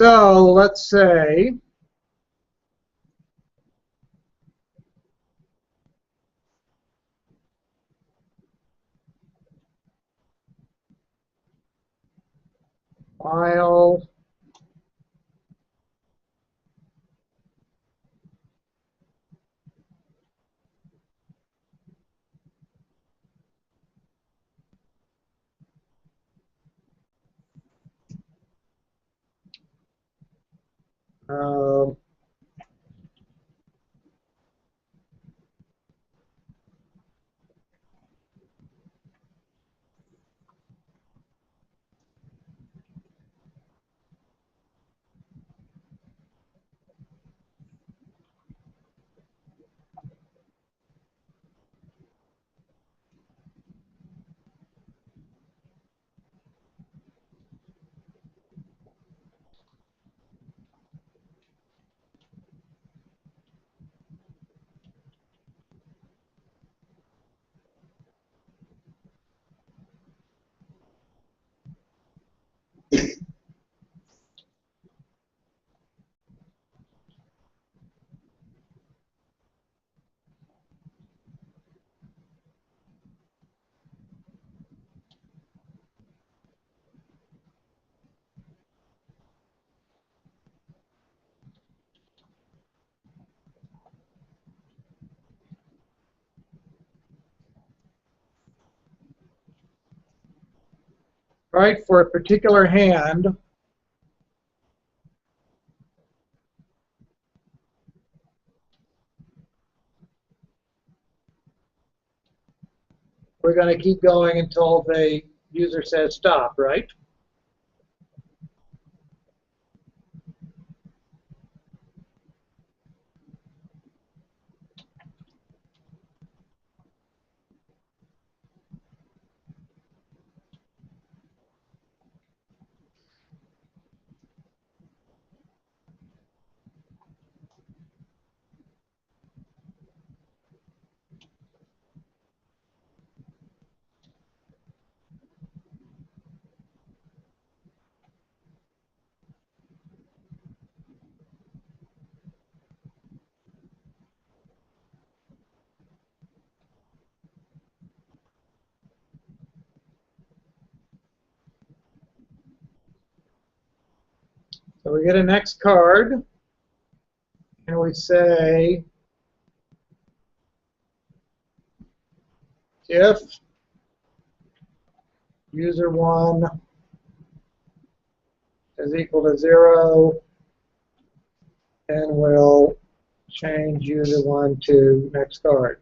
So let's say while um, right, for a particular hand, we're going to keep going until the user says stop, right? So we get a next card, and we say if user 1 is equal to 0, and we'll change user 1 to next card.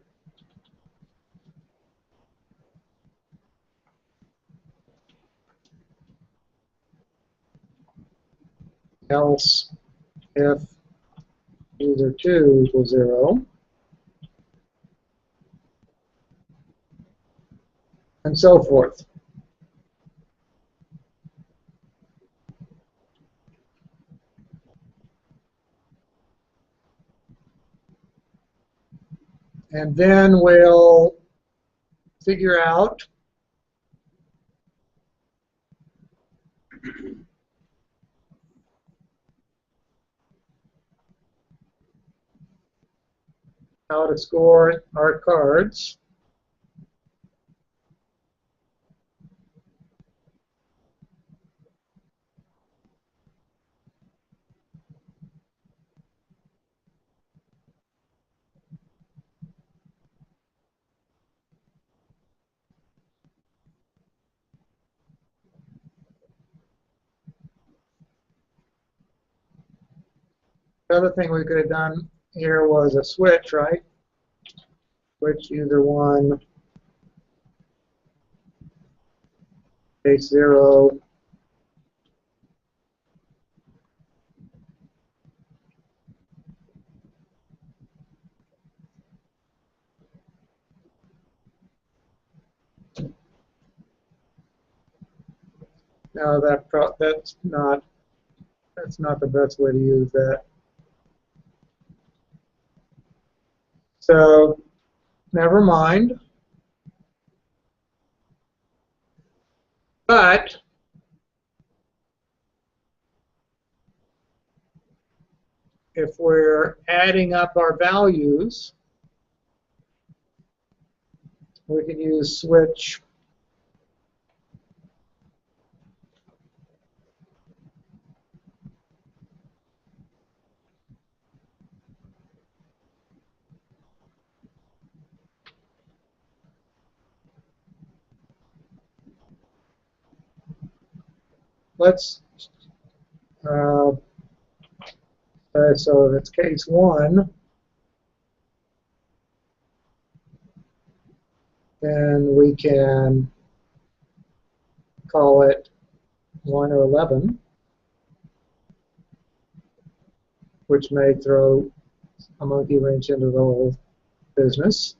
Else, if user 2 equals 0, and so forth. And then we'll figure out how to score our cards. The other thing we could have done here was a switch, right? Switch user 1, case 0, no, that's not the best way to use that. So never mind. But if we're adding up our values, we can use switch let's so if it's case 1, then we can call it 1 or 11, which may throw a monkey wrench into the whole business.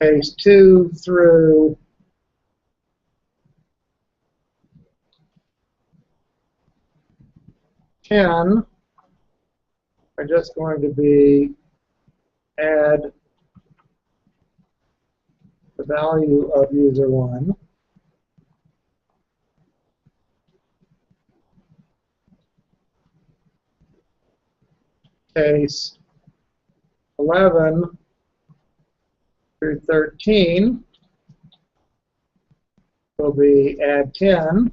Case 2 through 10 are just going to be add the value of user 1 case 11 through 13 will be add 10.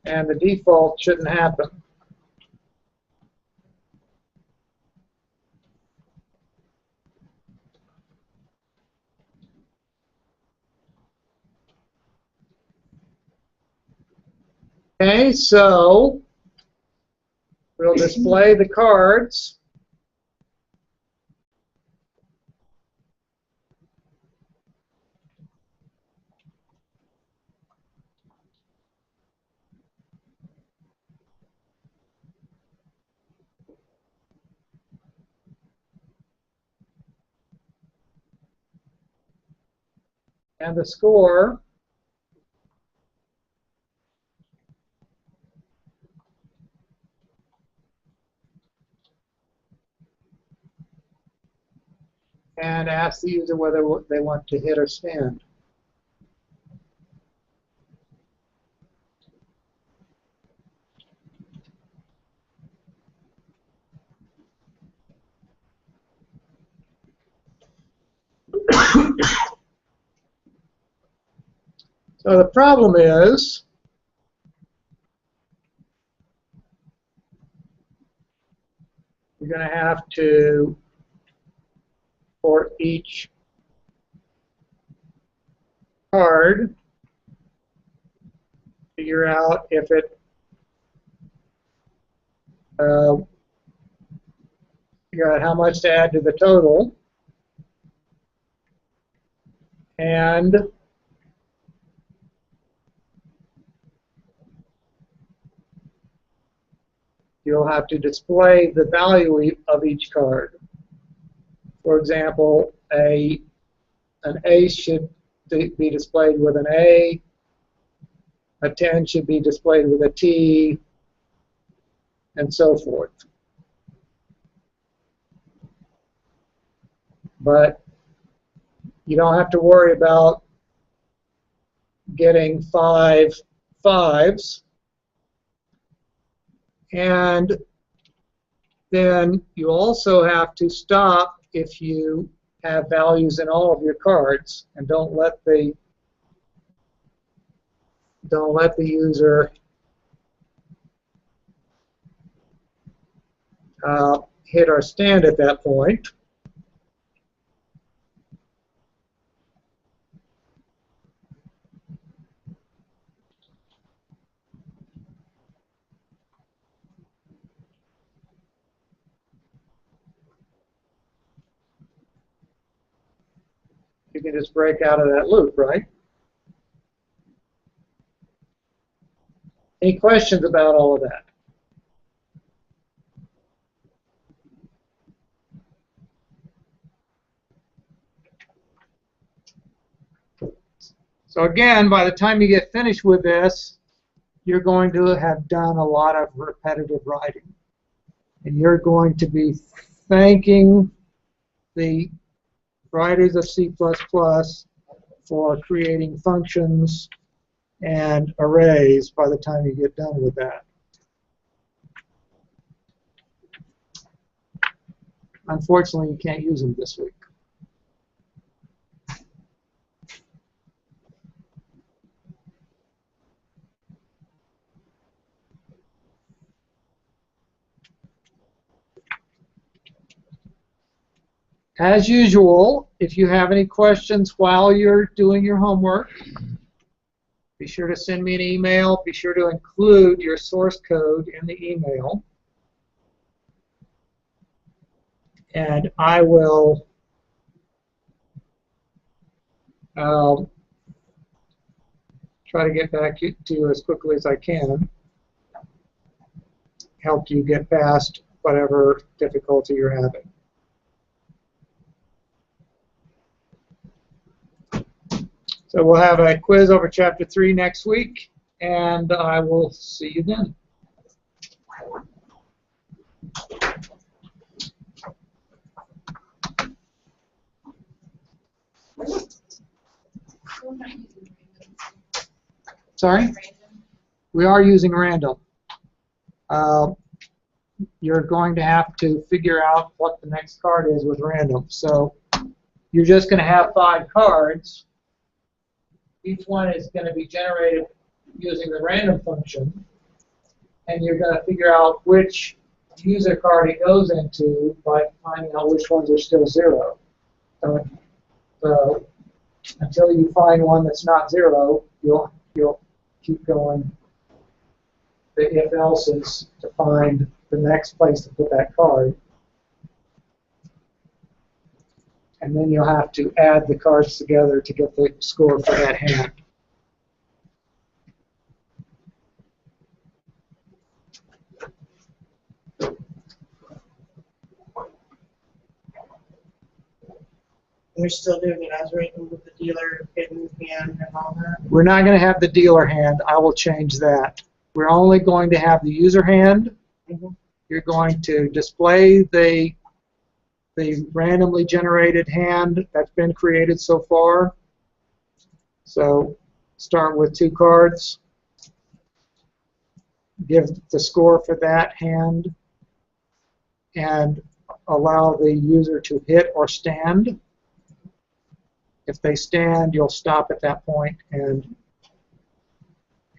And the default shouldn't happen. Okay, so we'll display the cards. And the score. And ask the user whether they want to hit or stand. So the problem is you're going to have to, for each card, figure out if it figure out how much to add to the total, and you'll have to display the value of each card. For example, an ace should be displayed with an A, a 10 should be displayed with a T, and so forth. But you don't have to worry about getting 5 5s. And then you also have to stop if you have values in all of your cards, and don't let the user hit or stand at that point. You can just break out of that loop, right? Any questions about all of that? So again, by the time you get finished with this, you're going to have done a lot of repetitive writing. And you're going to be thanking the writers of C++ for creating functions and arrays by the time you get done with that. Unfortunately, you can't use them this week. As usual, if you have any questions while you're doing your homework, be sure to send me an email. Be sure to include your source code in the email. And I will try to get back to you as quickly as I can. Help you get past whatever difficulty you're having. So we'll have a quiz over Chapter 3 next week, and I will see you then. We're not using random. Sorry? Random. We are using random. You're going to have to figure out what the next card is with random. So you're just going to have 5 cards. Each one is going to be generated using the random function, and you're going to figure out which user card it goes into by finding out which ones are still 0. So until you find one that's not 0, you'll keep going the if-else's to find the next place to put that card. And then you'll have to add the cards together to get the score for that hand. We're still doing it as written with the dealer hidden hand and all that. We're not going to have the dealer hand. I will change that. We're only going to have the user hand. Mm-hmm. You're going to display the randomly generated hand that's been created so far. So start with 2 cards. Give the score for that hand and allow the user to hit or stand. If they stand, you'll stop at that point and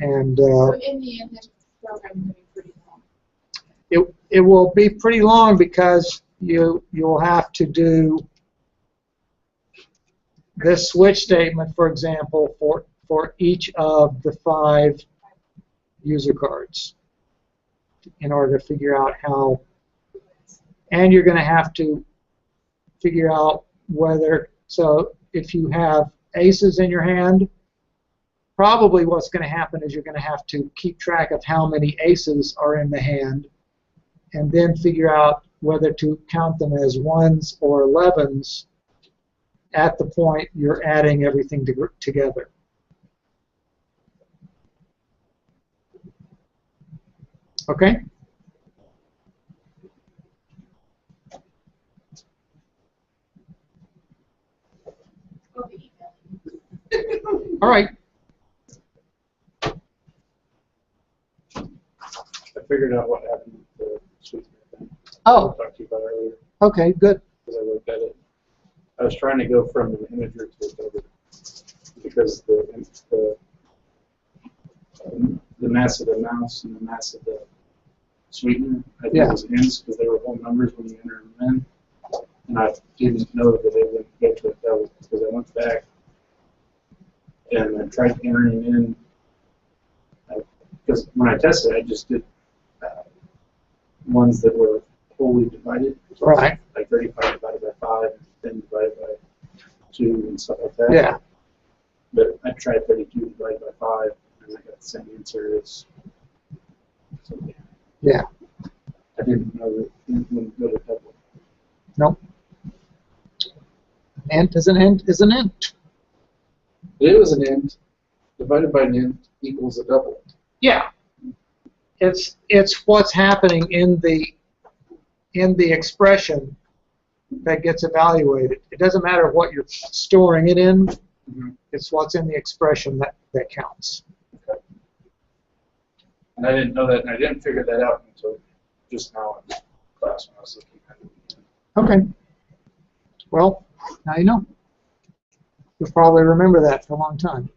And So in the end, this program is going to be pretty long. it will be pretty long because you'll have to do this switch statement, for example, for each of the 5 user cards in order to figure out how, and you're going to have to figure out whether, so if you have aces in your hand, probably what's going to happen is you're going to have to keep track of how many aces are in the hand and then figure out whether to count them as 1s or 11s at the point you're adding everything together. Okay? I'll be emailing. All right. I figured out what happened with the sweetener thing. Oh, I talked to you about earlier okay, good. because I looked at it. I was trying to go from an integer to a double because the mass of the mouse and the mass of the sweetener, I think Yeah. was ints because they were whole numbers when you enter them in. And I didn't know that they wouldn't get to a double because I went back and I tried entering in. Because when I tested, I just did ones that were wholly divided. Right. Like 35 divided by 5, 10 divided by 2, and stuff like that. Yeah. But I tried 32 divided by 5, and I got the same answer as. So, Yeah. I didn't know that it wouldn't go to double. Nope. Int is an int is an int. It was an int divided by an int equals a double. Yeah. It's what's happening in the expression that gets evaluated. It doesn't matter what you're storing it in. Mm-hmm. It's what's in the expression that counts. Okay. And I didn't know that, and I didn't figure that out until just now in class when I was looking at it. Okay. Well, now you know. You'll probably remember that for a long time.